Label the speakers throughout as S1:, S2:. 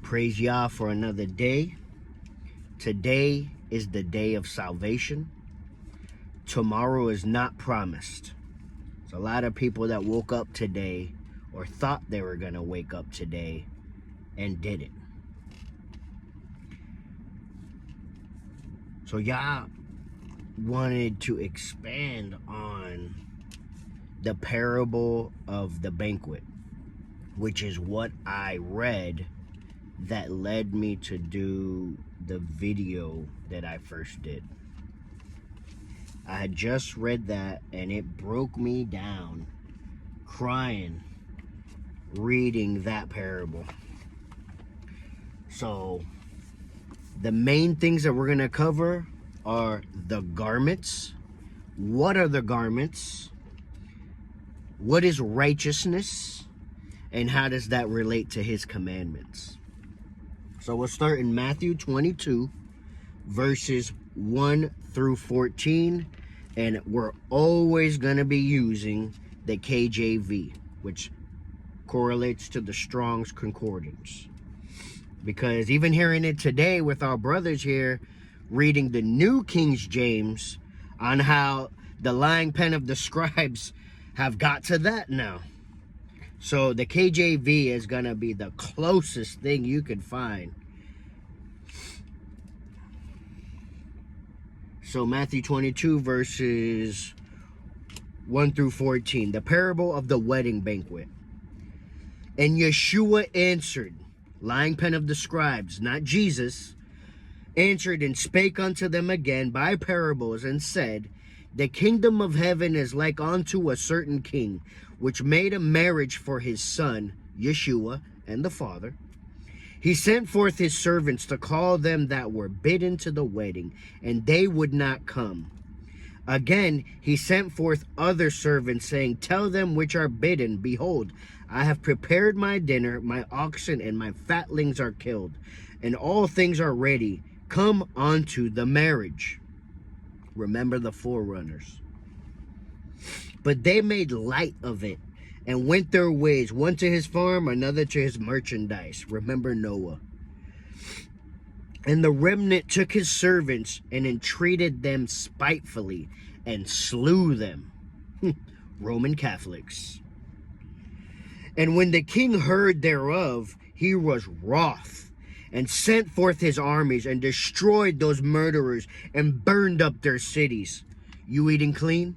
S1: Praise Yah for another day. Today is the day of salvation. Tomorrow is not promised. There's a lot of people that woke up today or thought they were going to wake up today and didn't. So Yah wanted to expand on the parable of the banquet, which is what I read that led me to do the video that I first did. I had just read that and it broke me down, crying, reading that parable. So the main things that we're going to cover are the garments. What are the garments? What is righteousness? And how does that relate to his commandments? So we'll start in Matthew 22, verses 1 through 14. And we're always going to be using the KJV, which correlates to the Strong's Concordance. Because even hearing it today with our brothers here, reading the New King James on how the lying pen of the scribes have got to that now. So the KJV is going to be the closest thing you can find. So Matthew 22 verses 1 through 14. The parable of the wedding banquet. And Yeshua answered, lying pen of the scribes, not Jesus, answered and spake unto them again by parables and said, the kingdom of heaven is like unto a certain king, which made a marriage for his son, Yeshua, and the father. He sent forth his servants to call them that were bidden to the wedding, and they would not come. Again, he sent forth other servants, saying, tell them which are bidden, behold, I have prepared my dinner, my oxen and my fatlings are killed, and all things are ready. Come unto the marriage. Remember the forerunners. But they made light of it and went their ways, one to his farm, another to his merchandise. Remember Noah. And the remnant took his servants and entreated them spitefully and slew them. Roman Catholics. And when the king heard thereof, he was wroth, and sent forth his armies, and destroyed those murderers, and burned up their cities. You eating clean?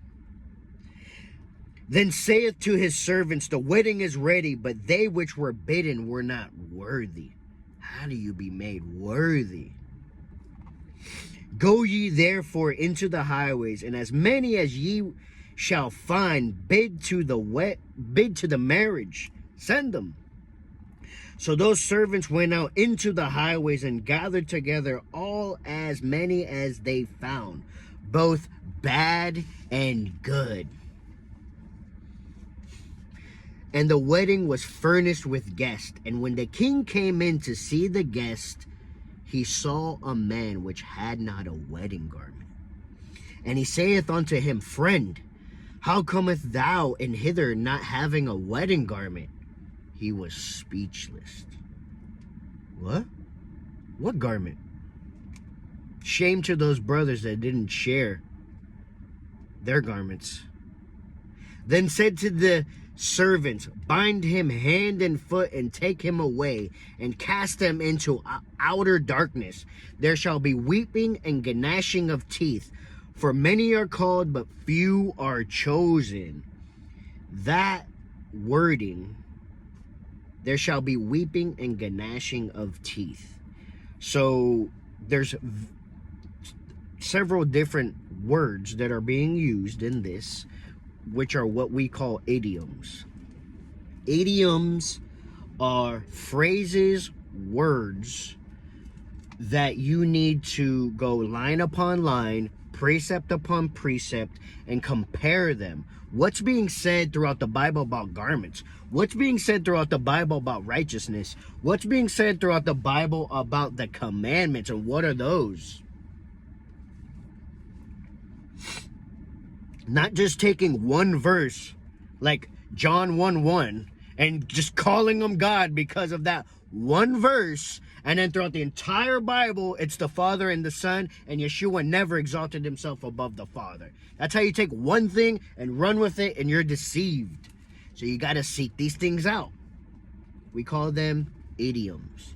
S1: Then saith to his servants, the wedding is ready, but they which were bidden were not worthy. How do you be made worthy? Go ye therefore into the highways, and as many as ye shall find, bid to the marriage, send them. So those servants went out into the highways and gathered together all as many as they found, both bad and good. And the wedding was furnished with guests. And when the king came in to see the guest, he saw a man which had not a wedding garment. And he saith unto him, friend, how cometh thou in hither not having a wedding garment? He was speechless. What? What garment? Shame to those brothers that didn't share their garments. Then said to the servants, bind him hand and foot and take him away and cast him into outer darkness. There shall be weeping and gnashing of teeth, for many are called, but few are chosen. That wording, there shall be weeping and gnashing of teeth. So there's several different words that are being used in this, which are what we call idioms. Idioms are phrases, words that you need to go line upon line, precept upon precept, and compare them. What's being said throughout the Bible about garments? What's being said throughout the Bible about righteousness? What's being said throughout the Bible about the commandments, and what are those? Not just taking one verse like John 1:1 and just calling them God because of that one verse. And then throughout the entire Bible, it's the Father and the Son, and Yeshua never exalted himself above the Father. That's how you take one thing and run with it, and you're deceived. So you got to seek these things out. We call them idioms.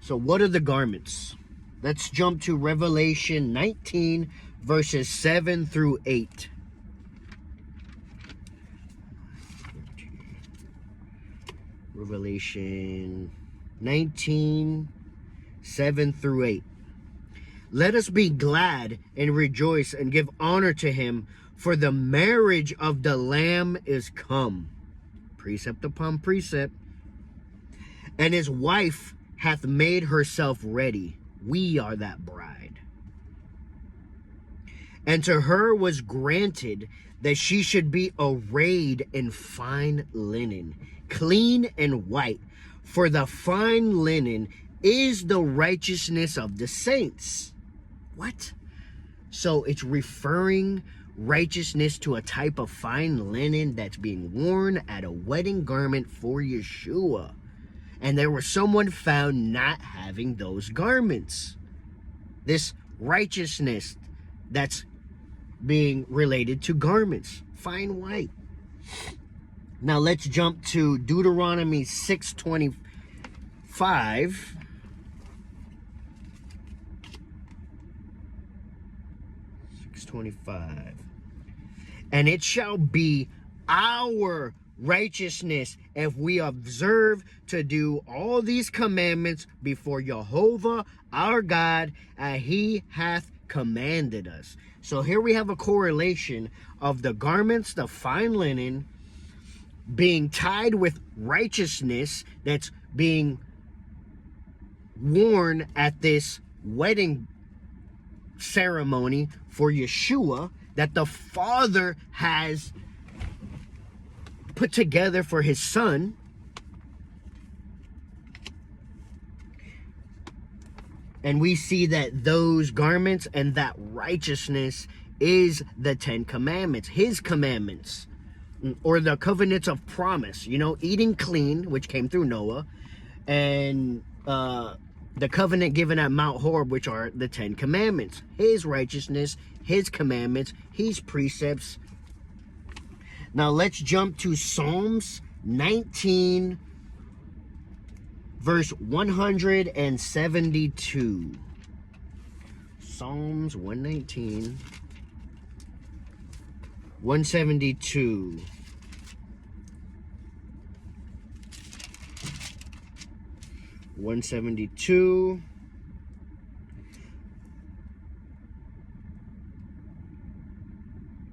S1: So what are the garments? Let's jump to Revelation 19, verses 7 through 8. Revelation 19, 7 through 8. Let us be glad and rejoice and give honor to him, for the marriage of the Lamb is come. Precept upon precept. And his wife hath made herself ready. We are that bride. And to her was granted that she should be arrayed in fine linen, clean and white. For the fine linen is the righteousness of the saints. What? So it's referring righteousness to a type of fine linen that's being worn at a wedding garment for Yeshua. And there was someone found not having those garments. This righteousness that's being related to garments, fine white. Now let's jump to Deuteronomy 6:25. 6:25. And it shall be our righteousness if we observe to do all these commandments before Jehovah our God, as he hath commanded us. So here we have a correlation of the garments, the fine linen, being tied with righteousness that's being worn at this wedding ceremony for Yeshua, that the Father has put together for his Son. And we see that those garments and that righteousness is the 10 commandments, his commandments, or the covenants of promise, eating clean, which came through Noah, and the covenant given at Mount Horeb, which are the 10 commandments, his righteousness, his commandments, his precepts. Now let's jump to Psalms 19, verse 172. Psalms 119, 172.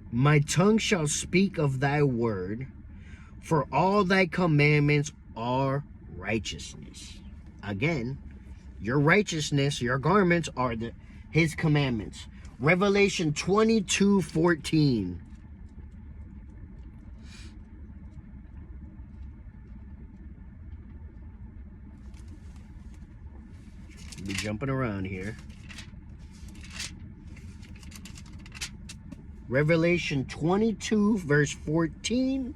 S1: My tongue shall speak of thy word, for all thy commandments are righteousness. Again, your righteousness, your garments are his commandments. Revelation 22:14. Be jumping around here. Revelation 22, verse 14.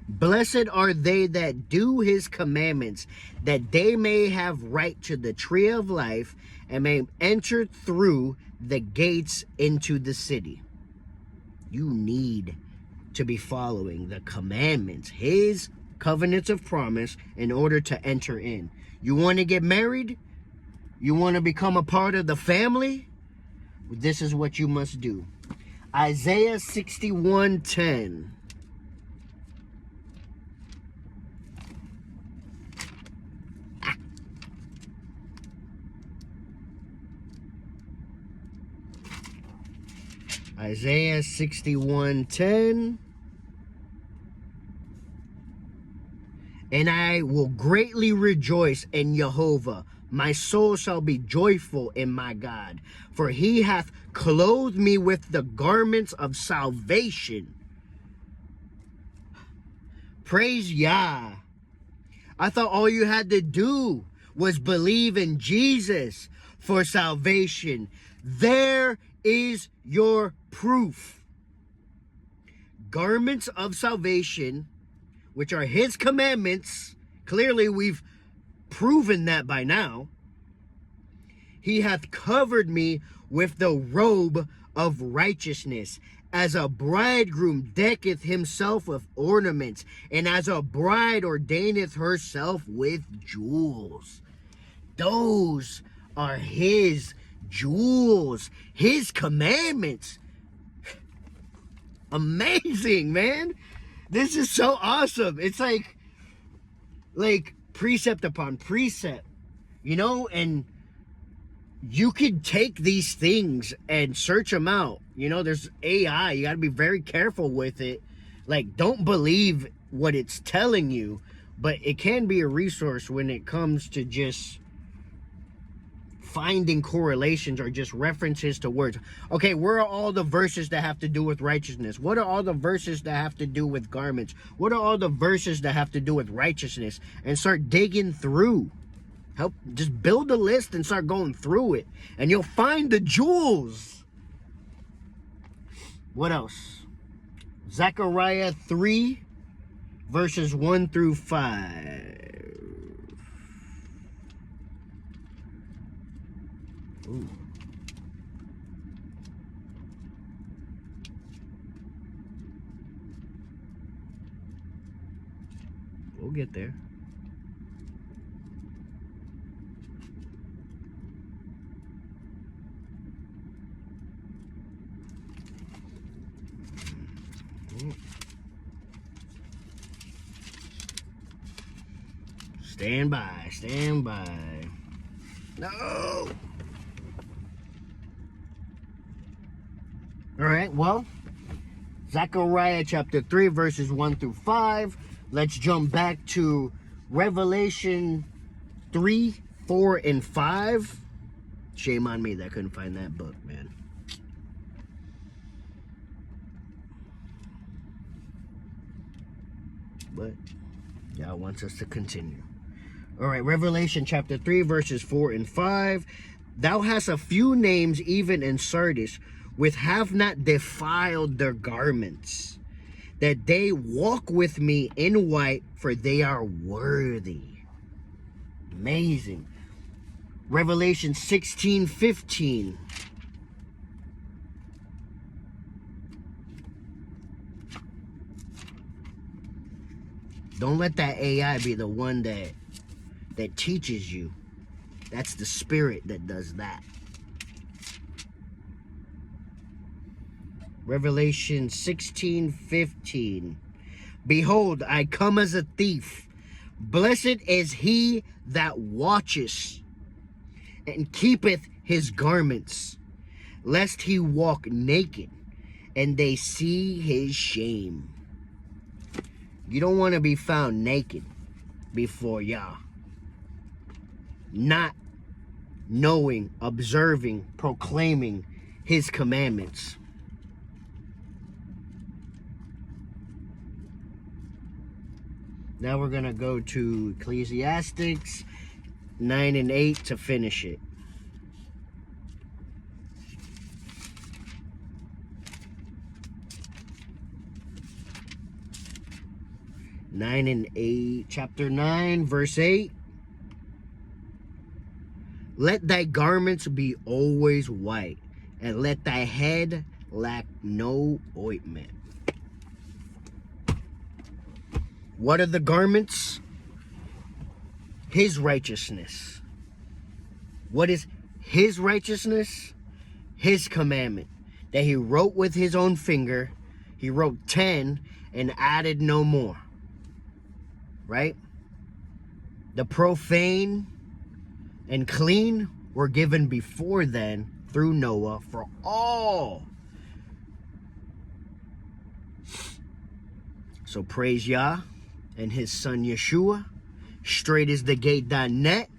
S1: Blessed are they that do his commandments, that they may have right to the tree of life and may enter through the gates into the city. You need to be following the commandments, his covenants of promise, in order to enter in. You want to get married? You want to become a part of the family? This is what you must do. Isaiah 61:10. Isaiah 61:10. And I will greatly rejoice in Jehovah. My soul shall be joyful in my God, for he hath clothed me with the garments of salvation. Praise Yah. I thought all you had to do was believe in Jesus for salvation. There is your proof. Garments of salvation which are his commandments. Clearly, we've proven that by now. He hath covered me with the robe of righteousness, as a bridegroom decketh himself with ornaments, and as a bride ordaineth herself with jewels. Those are his jewels, his commandments. Amazing, man. This is so awesome. It's like precept upon precept, you know, and you could take these things and search them out. You know, there's AI. You got to be very careful with it. Like, don't believe what it's telling you, but it can be a resource when it comes to just finding correlations or just references to words. Okay, where are all the verses that have to do with righteousness? What are all the verses that have to do with garments? What are all the verses that have to do with righteousness? And start digging through. Help, just build a list and start going through it, and you'll find the jewels. What else? Zechariah 3, verses 1 through 5. Ooh. We'll get there. Stand by, stand by. No! Alright, well, Zechariah chapter 3, verses 1 through 5. Let's jump back to Revelation 3, 4, and 5. Shame on me that I couldn't find that book, man. But God wants us to continue. All right, Revelation chapter 3, verses 4 and 5. Thou hast a few names even in Sardis, which have not defiled their garments, that they walk with me in white, for they are worthy. Amazing. Revelation 16:15. Don't let that AI be the one that teaches you. That's the spirit that does that. Revelation 16:15. Behold, I come as a thief. Blessed is he that watcheth and keepeth his garments, lest he walk naked and they see his shame. You don't want to be found naked before Yah. Not knowing, observing, proclaiming his commandments. Now we're going to go to Ecclesiastes 9 and 8 to finish it. Chapter 9, verse 8. Let thy garments be always white, and let thy head lack no ointment. What are the garments? His righteousness. What is his righteousness? His commandment that he wrote with his own finger. He wrote 10 and added no more. Right? The profane and clean were given before then through Noah for all. So praise Yah and his son Yeshua. Straightisthegate.net.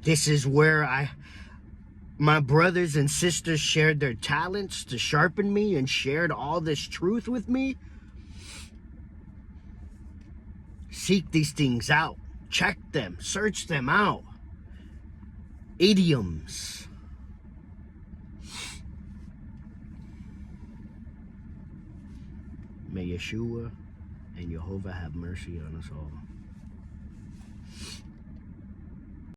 S1: This is where my brothers and sisters shared their talents to sharpen me and shared all this truth with me. Seek these things out. Check them. Search them out. Idioms. May Yeshua and Jehovah have mercy on us all.